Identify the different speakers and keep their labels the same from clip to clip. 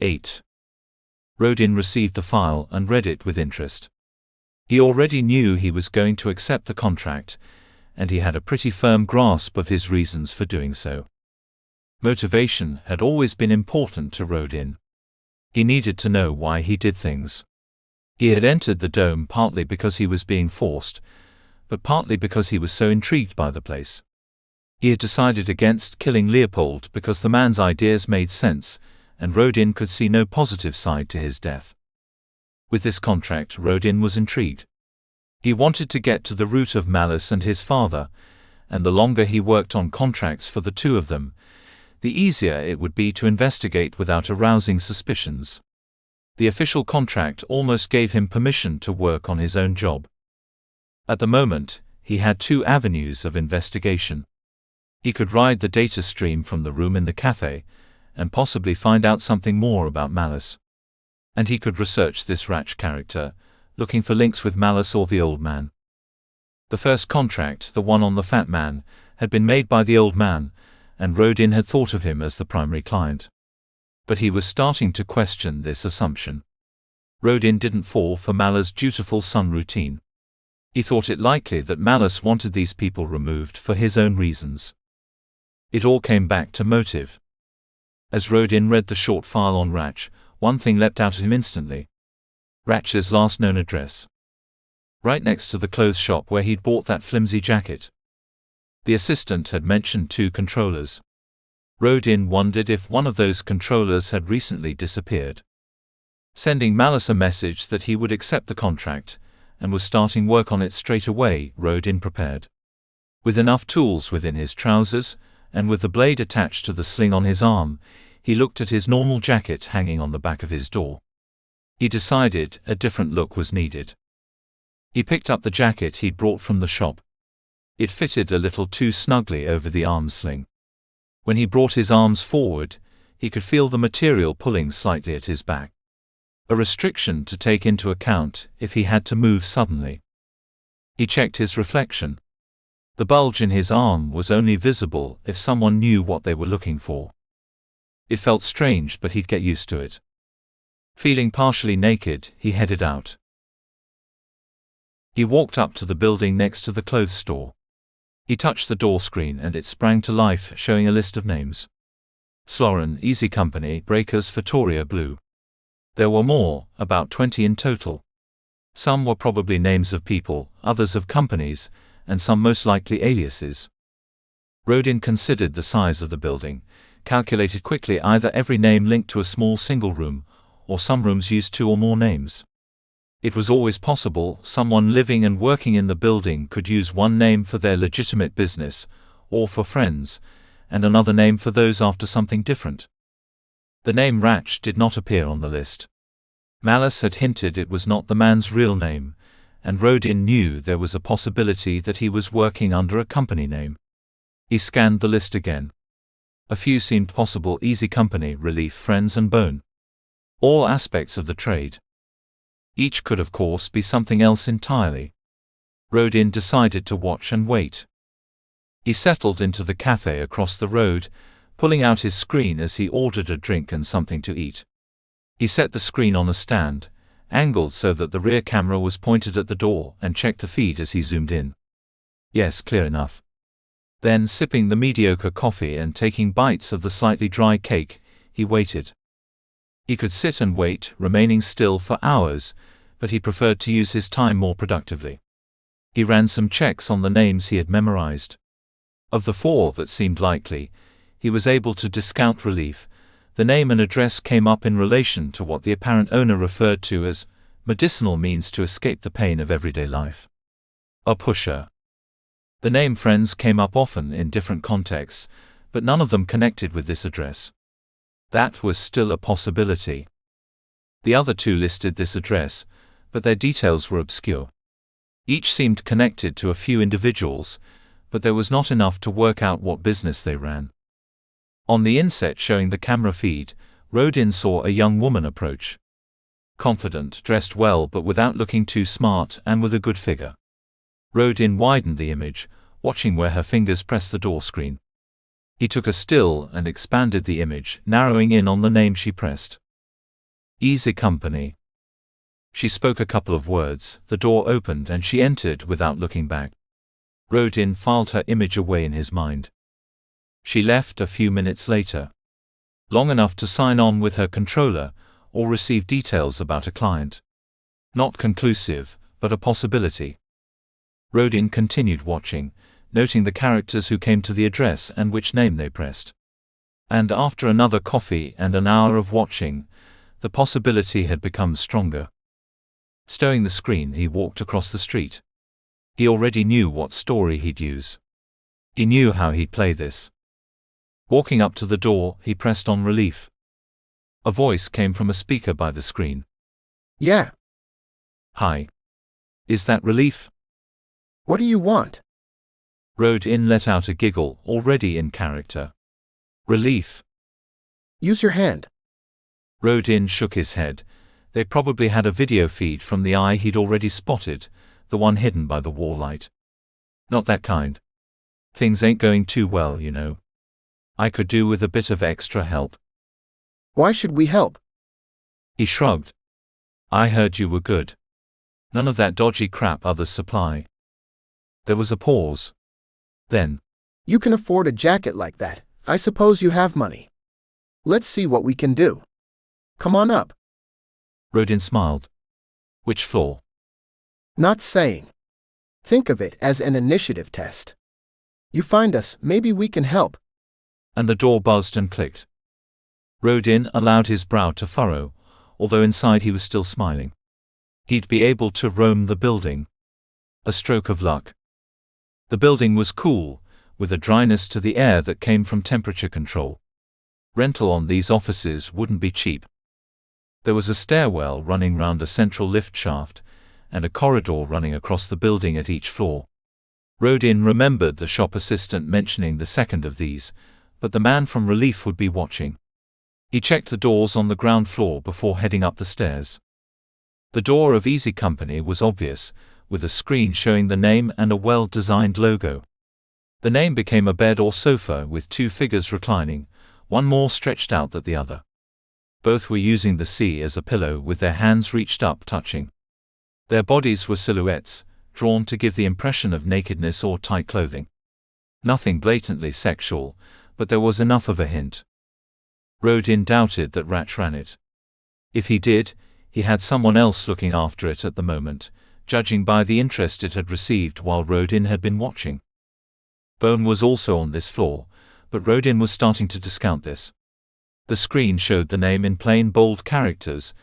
Speaker 1: 8. Rodin received the file and read it with interest. He already knew he was going to accept the contract, and he had a pretty firm grasp of his reasons for doing so. Motivation had always been important to Rodin. He needed to know why he did things. He had entered the dome partly because he was being forced, but partly because he was so intrigued by the place. He had decided against killing Leopold because the man's ideas made sense, and Rodin could see no positive side to his death. With this contract, Rodin was intrigued. He wanted to get to the root of Malice and his father, and the longer he worked on contracts for the two of them, the easier it would be to investigate without arousing suspicions. The official contract almost gave him permission to work on his own job. At the moment, he had two avenues of investigation. He could ride the data stream from the room in the cafe, and possibly find out something more about Malice. And he could research this Ratch character, looking for links with Malice or the old man. The first contract, the one on the fat man, had been made by the old man, and Rodin had thought of him as the primary client. But he was starting to question this assumption. Rodin didn't fall for Malice's dutiful son routine. He thought it likely that Malice wanted these people removed for his own reasons. It all came back to motive. As Rodin read the short file on Ratch, one thing leapt out at him instantly. Ratch's last known address. Right next to the clothes shop where he'd bought that flimsy jacket. The assistant had mentioned 2 controllers. Rodin wondered if one of those controllers had recently disappeared. Sending Malice a message that he would accept the contract, and was starting work on it straight away, Rodin prepared. With enough tools within his trousers, and with the blade attached to the sling on his arm, he looked at his normal jacket hanging on the back of his door. He decided a different look was needed. He picked up the jacket he'd brought from the shop. It fitted a little too snugly over the arm sling. When he brought his arms forward, he could feel the material pulling slightly at his back. A restriction to take into account if he had to move suddenly. He checked his reflection. The bulge in his arm was only visible if someone knew what they were looking for. It felt strange, but he'd get used to it. Feeling partially naked, he headed out. He walked up to the building next to the clothes store. He touched the door screen and it sprang to life, showing a list of names. Sloran, Easy Company, Breakers, Fatoria Blue. There were more, about 20 in total. Some were probably names of people, others of companies, and some most likely aliases. Rodin considered the size of the building, calculated quickly either every name linked to a small single room, or some rooms used 2 or more names. It was always possible someone living and working in the building could use one name for their legitimate business, or for friends, and another name for those after something different. The name Ratch did not appear on the list. Malice had hinted it was not the man's real name, and Rodin knew there was a possibility that he was working under a company name. He scanned the list again. A few seemed possible: Easy Company, Relief, Friends and Bone. All aspects of the trade. Each could of course be something else entirely. Rodin decided to watch and wait. He settled into the cafe across the road, pulling out his screen as he ordered a drink and something to eat. He set the screen on a stand, angled so that the rear camera was pointed at the door, and checked the feed as he zoomed in. Yes, clear enough. Then, sipping the mediocre coffee and taking bites of the slightly dry cake, he waited. He could sit and wait, remaining still for hours, but he preferred to use his time more productively. He ran some checks on the names he had memorized. Of the 4 that seemed likely, he was able to discount Relief. The name and address came up in relation to what the apparent owner referred to as medicinal means to escape the pain of everyday life. A pusher. The name Friends came up often in different contexts, but none of them connected with this address. That was still a possibility. The other 2 listed this address, but their details were obscure. Each seemed connected to a few individuals, but there was not enough to work out what business they ran. On the inset showing the camera feed, Rodin saw a young woman approach. Confident, dressed well but without looking too smart, and with a good figure. Rodin widened the image, watching where her fingers pressed the door screen. He took a still and expanded the image, narrowing in on the name she pressed. Easy company. She spoke a couple of words, the door opened and she entered without looking back. Rodin filed her image away in his mind. She left a few minutes later. Long enough to sign on with her controller, or receive details about a client. Not conclusive, but a possibility. Rodin continued watching, noting the characters who came to the address and which name they pressed. And after another coffee and an hour of watching, the possibility had become stronger. Stowing the screen, he walked across the street. He already knew what story he'd use. He knew how he'd play this. Walking up to the door, he pressed on relief. A voice came from a speaker by the screen.
Speaker 2: Yeah.
Speaker 1: Hi. Is that relief?
Speaker 2: What do you want?
Speaker 1: Rodin let out a giggle, already in character. Relief.
Speaker 2: Use your hand.
Speaker 1: Rodin shook his head. They probably had a video feed from the eye he'd already spotted, the one hidden by the wall light. Not that kind. Things ain't going too well, you know. I could do with a bit of extra help.
Speaker 2: Why should we help?
Speaker 1: He shrugged. I heard you were good. None of that dodgy crap others supply. There was a pause. Then,
Speaker 2: You can afford a jacket like that. I suppose you have money. Let's see what we can do. Come on up.
Speaker 1: Rodin smiled. Which floor?
Speaker 2: Not saying. Think of it as an initiative test. You find us, maybe we can help.
Speaker 1: And the door buzzed and clicked. Rodin allowed his brow to furrow, although inside he was still smiling. He'd be able to roam the building. A stroke of luck. The building was cool, with a dryness to the air that came from temperature control. Rental on these offices wouldn't be cheap. There was a stairwell running round a central lift shaft, and a corridor running across the building at each floor. Rodin remembered the shop assistant mentioning the second of these, but the man from relief would be watching. He checked the doors on the ground floor before heading up the stairs. The door of Easy Company was obvious, with a screen showing the name and a well-designed logo. The name became a bed or sofa with two figures reclining, one more stretched out than the other. Both were using the sea as a pillow with their hands reached up touching. Their bodies were silhouettes, drawn to give the impression of nakedness or tight clothing. Nothing blatantly sexual, but there was enough of a hint. Rodin doubted that Ratch ran it. If he did, he had someone else looking after it at the moment, judging by the interest it had received while Rodin had been watching. Bone was also on this floor, but Rodin was starting to discount this. The screen showed the name in plain bold characters,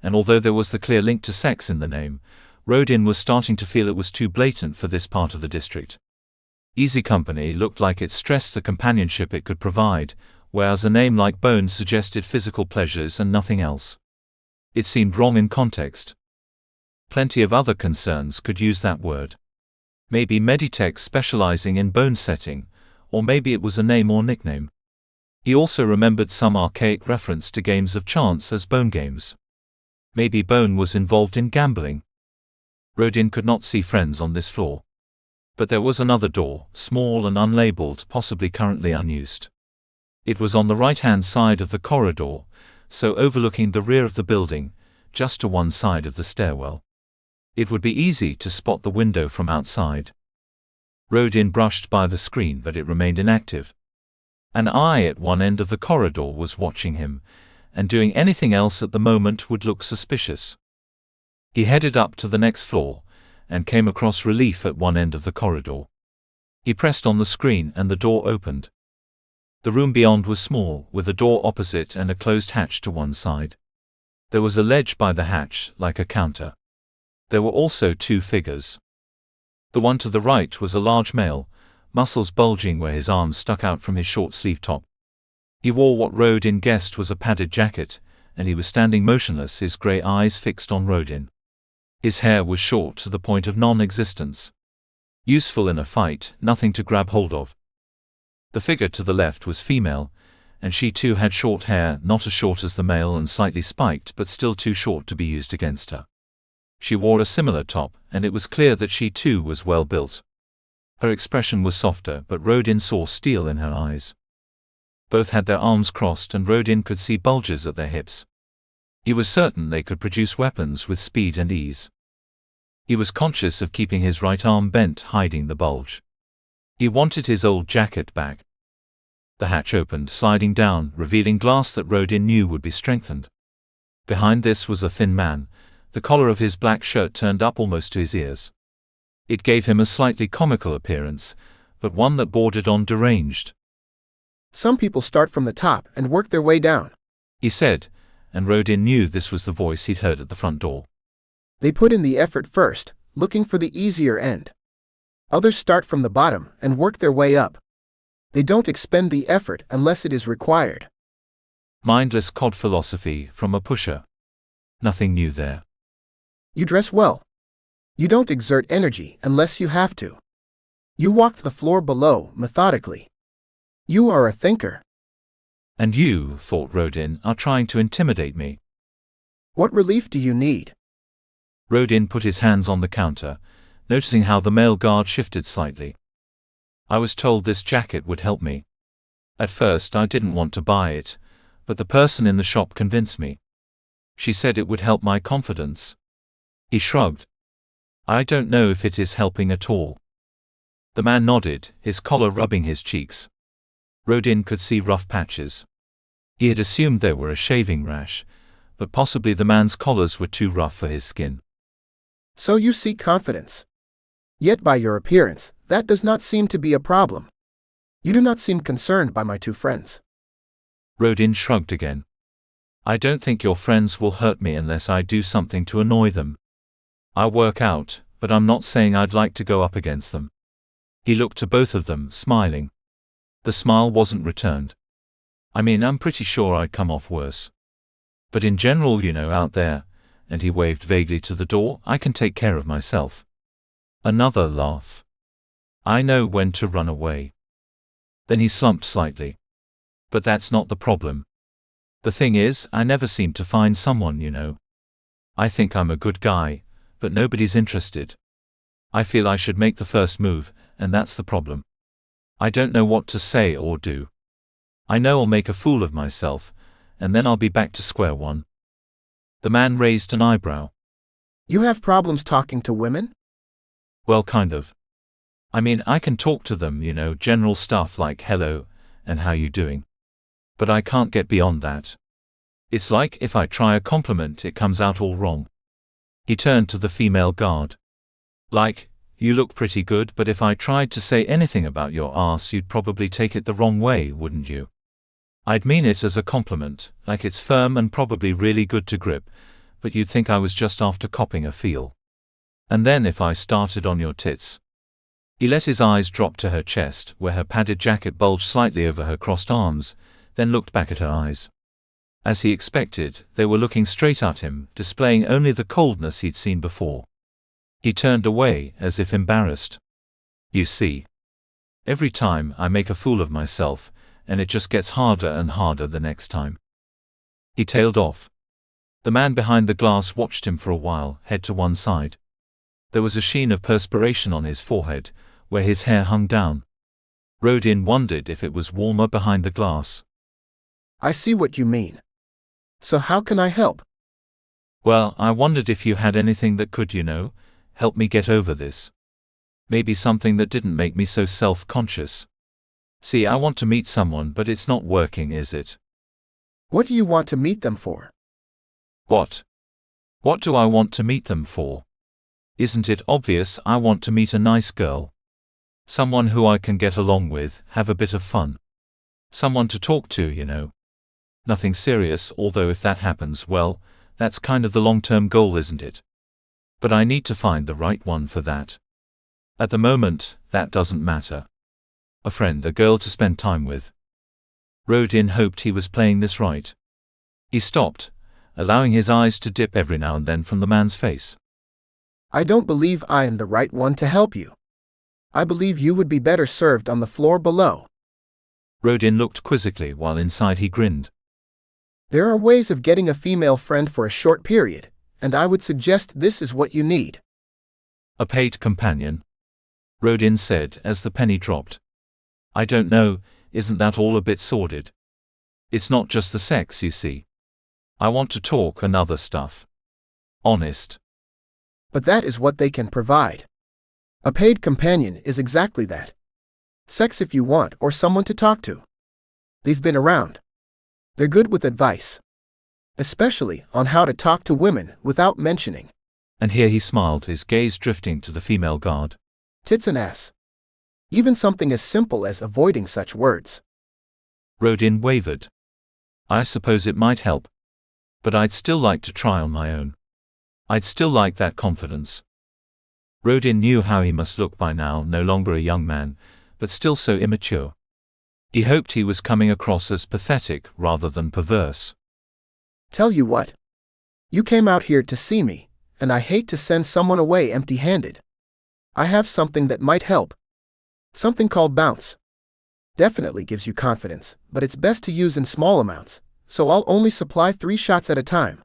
Speaker 1: and although there was the clear link to sex in the name, Rodin was starting to feel it was too blatant for this part of the district. Easy Company looked like it stressed the companionship it could provide, whereas a name like Bone suggested physical pleasures and nothing else. It seemed wrong in context. Plenty of other concerns could use that word. Maybe Meditech specializing in bone setting, or maybe it was a name or nickname. He also remembered some archaic reference to games of chance as bone games. Maybe Bone was involved in gambling. Rodin could not see friends on this floor. But there was another door, small and unlabeled, possibly currently unused. It was on the right-hand side of the corridor, so overlooking the rear of the building, just to one side of the stairwell. It would be easy to spot the window from outside. Rodin brushed by the screen, but it remained inactive. An eye at one end of the corridor was watching him, and doing anything else at the moment would look suspicious. He headed up to the next floor, and came across relief at one end of the corridor. He pressed on the screen and the door opened. The room beyond was small, with a door opposite and a closed hatch to one side. There was a ledge by the hatch, like a counter. There were also two figures. The one to the right was a large male, muscles bulging where his arms stuck out from his short-sleeved top. He wore what Rodin guessed was a padded jacket, and he was standing motionless, his grey eyes fixed on Rodin. His hair was short to the point of non-existence. Useful in a fight, nothing to grab hold of. The figure to the left was female, and she too had short hair, not as short as the male and slightly spiked, but still too short to be used against her. She wore a similar top, and it was clear that she too was well built. Her expression was softer, but Rodin saw steel in her eyes. Both had their arms crossed, and Rodin could see bulges at their hips. He was certain they could produce weapons with speed and ease. He was conscious of keeping his right arm bent, hiding the bulge. He wanted his old jacket back. The hatch opened, sliding down, revealing glass that Rodin knew would be strengthened. Behind this was a thin man, the collar of his black shirt turned up almost to his ears. It gave him a slightly comical appearance, but one that bordered on deranged.
Speaker 2: Some people start from the top and work their way down,
Speaker 1: He said, and Rodin knew this was the voice he'd heard at the front door.
Speaker 2: They put in the effort first, looking for the easier end. Others start from the bottom and work their way up. They don't expend the effort unless it is required.
Speaker 1: Mindless cod philosophy from a pusher. Nothing new there.
Speaker 2: You dress well. You don't exert energy unless you have to. You walk the floor below methodically. You are a thinker.
Speaker 1: And you, thought Rodin, are trying to intimidate me.
Speaker 2: What relief do you need?
Speaker 1: Rodin put his hands on the counter, noticing how the male guard shifted slightly. I was told this jacket would help me. At first I didn't want to buy it, but the person in the shop convinced me. She said it would help my confidence. He shrugged. I don't know if it is helping at all. The man nodded, his collar rubbing his cheeks. Rodin could see rough patches. He had assumed they were a shaving rash, but possibly the man's collars were too rough for his skin.
Speaker 2: So you seek confidence. Yet by your appearance, that does not seem to be a problem. You do not seem concerned by my two friends.
Speaker 1: Rodin shrugged again. I don't think your friends will hurt me unless I do something to annoy them. I work out, but I'm not saying I'd like to go up against them. He looked to both of them, smiling. The smile wasn't returned. I mean, I'm pretty sure I'd come off worse. But in general, you know, out there, and he waved vaguely to the door, I can take care of myself. Another laugh. I know when to run away. Then he slumped slightly. But that's not the problem. The thing is, I never seem to find someone, you know. I think I'm a good guy, but nobody's interested. I feel I should make the first move, and that's the problem. I don't know what to say or do. I know I'll make a fool of myself, and then I'll be back to square one. The man raised an eyebrow.
Speaker 2: You have problems talking to women?
Speaker 1: Well, kind of. I mean, I can talk to them, you know, general stuff like hello, and how you doing. But I can't get beyond that. It's like if I try a compliment, it comes out all wrong. He turned to the female guard. Like, you look pretty good, but if I tried to say anything about your ass, you'd probably take it the wrong way, wouldn't you? I'd mean it as a compliment, like it's firm and probably really good to grip, but you'd think I was just after copping a feel. And then if I started on your tits. He let his eyes drop to her chest, where her padded jacket bulged slightly over her crossed arms, then looked back at her eyes. As he expected, they were looking straight at him, displaying only the coldness he'd seen before. He turned away, as if embarrassed. You see. Every time I make a fool of myself, and it just gets harder and harder the next time. He tailed off. The man behind the glass watched him for a while, head to one side. There was a sheen of perspiration on his forehead, where his hair hung down. Rodin wondered if it was warmer behind the glass.
Speaker 2: I see what you mean. So how can I help?
Speaker 1: Well, I wondered if you had anything that could, you know, help me get over this. Maybe something that didn't make me so self-conscious. See, I want to meet someone, but it's not working, is it?
Speaker 2: What do you want to meet them for?
Speaker 1: What? What do I want to meet them for? Isn't it obvious? I want to meet a nice girl. Someone who I can get along with, have a bit of fun. Someone to talk to, you know. Nothing serious, although if that happens, well, that's kind of the long-term goal, isn't it? But I need to find the right one for that. At the moment, that doesn't matter. A friend, a girl to spend time with. Rodin hoped he was playing this right. He stopped, allowing his eyes to dip every now and then from the man's face.
Speaker 2: I don't believe I am the right one to help you. I believe you would be better served on the floor below.
Speaker 1: Rodin looked quizzically while inside he grinned.
Speaker 2: There are ways of getting a female friend for a short period, and I would suggest this is what you need.
Speaker 1: A paid companion? Rodin said as the penny dropped. I don't know, isn't that all a bit sordid? It's not just the sex, you see. I want to talk and other stuff. Honest.
Speaker 2: But that is what they can provide. A paid companion is exactly that. Sex if you want, or someone to talk to. They've been around. They're good with advice. Especially on how to talk to women without mentioning.
Speaker 1: And here he smiled, his gaze drifting to the female guard.
Speaker 2: Tits and ass. Even something as simple as avoiding such words.
Speaker 1: Rodin wavered. I suppose it might help. But I'd still like to try on my own. I'd still like that confidence. Rodin knew how he must look by now, no longer a young man, but still so immature. He hoped he was coming across as pathetic rather than perverse.
Speaker 2: Tell you what. You came out here to see me, and I hate to send someone away empty-handed. I have something that might help. Something called bounce. Definitely gives you confidence, but it's best to use in small amounts, so I'll only supply 3 shots at a time.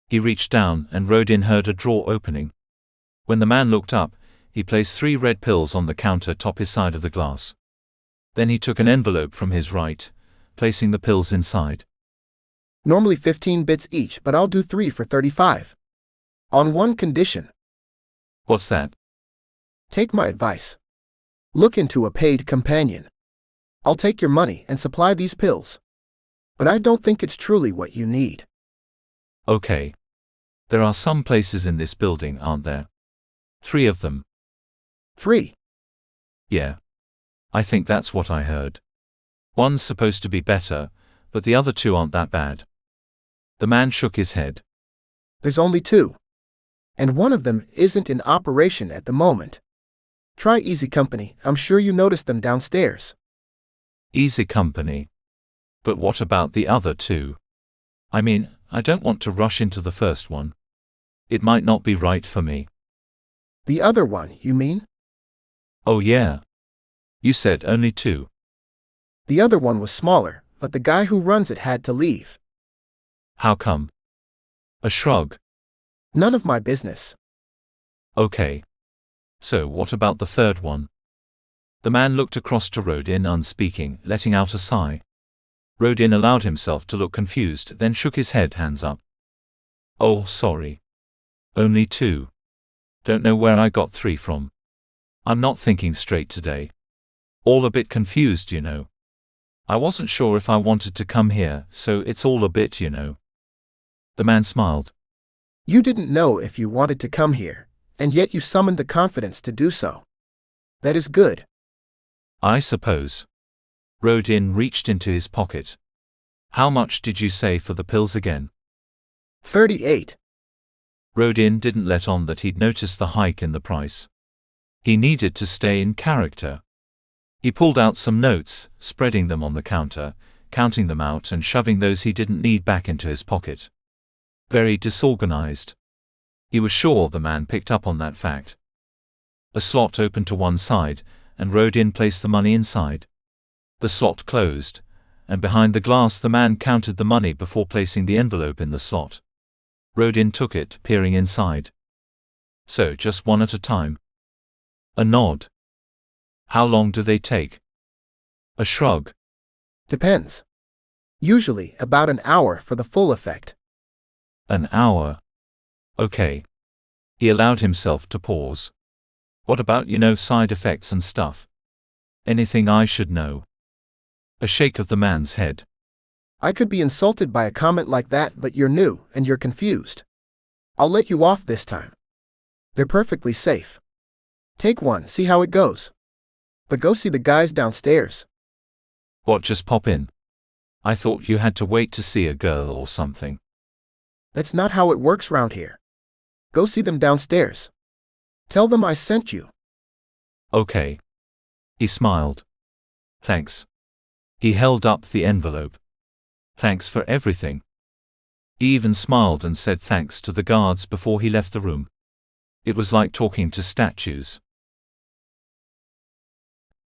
Speaker 1: He reached down, and Rodin heard a drawer opening. When the man looked up, he placed 3 red pills on the counter top his side of the glass. Then he took an envelope from his right, placing the pills inside.
Speaker 2: Normally 15 bits each, but I'll do 3 for 35. On one condition.
Speaker 1: What's that?
Speaker 2: Take my advice. Look into a paid companion. I'll take your money and supply these pills. But I don't think it's truly what you need.
Speaker 1: Okay. There are some places in this building, aren't there? 3 of them.
Speaker 2: 3.
Speaker 1: Yeah. I think that's what I heard. One's supposed to be better, but the other 2 aren't that bad. The man shook his head.
Speaker 2: There's only 2. And one of them isn't in operation at the moment. Try Easy Company, I'm sure you noticed them downstairs.
Speaker 1: Easy Company. But what about the other 2? I mean, I don't want to rush into the first one. It might not be right for me.
Speaker 2: The other one, you mean?
Speaker 1: Oh yeah. You said only 2.
Speaker 2: The other one was smaller, but the guy who runs it had to leave.
Speaker 1: How come? A shrug.
Speaker 2: None of my business.
Speaker 1: Okay. So what about the third one? The man looked across to Rodin unspeaking, letting out a sigh. Rodin allowed himself to look confused, then shook his head, hands up. Oh, sorry. Only 2. Don't know where I got 3 from. I'm not thinking straight today. All a bit confused, you know. I wasn't sure if I wanted to come here, so it's all a bit, you know. The man smiled.
Speaker 2: You didn't know if you wanted to come here, and yet you summoned the confidence to do so. That is good.
Speaker 1: I suppose. Rodin reached into his pocket. How much did you say for the pills again?
Speaker 2: 38.
Speaker 1: Rodin didn't let on that he'd noticed the hike in the price. He needed to stay in character. He pulled out some notes, spreading them on the counter, counting them out and shoving those he didn't need back into his pocket. Very disorganized. He was sure the man picked up on that fact. A slot opened to one side, and Rodin placed the money inside. The slot closed, and behind the glass the man counted the money before placing the envelope in the slot. Rodin took it, peering inside. So, just one at a time? A nod. How long do they take? A shrug.
Speaker 2: Depends. Usually about an hour for the full effect.
Speaker 1: An hour. Okay. He allowed himself to pause. What about, side effects and stuff? Anything I should know? A shake of the man's head.
Speaker 2: I could be insulted by a comment like that, but you're new and you're confused. I'll let you off this time. They're perfectly safe. Take one, see how it goes. But go see the guys downstairs.
Speaker 1: What, just pop in? I thought you had to wait to see a girl or something.
Speaker 2: That's not how it works round here. Go see them downstairs. Tell them I sent you.
Speaker 1: Okay. He smiled. Thanks. He held up the envelope. Thanks for everything. He even smiled and said thanks to the guards before he left the room. It was like talking to statues.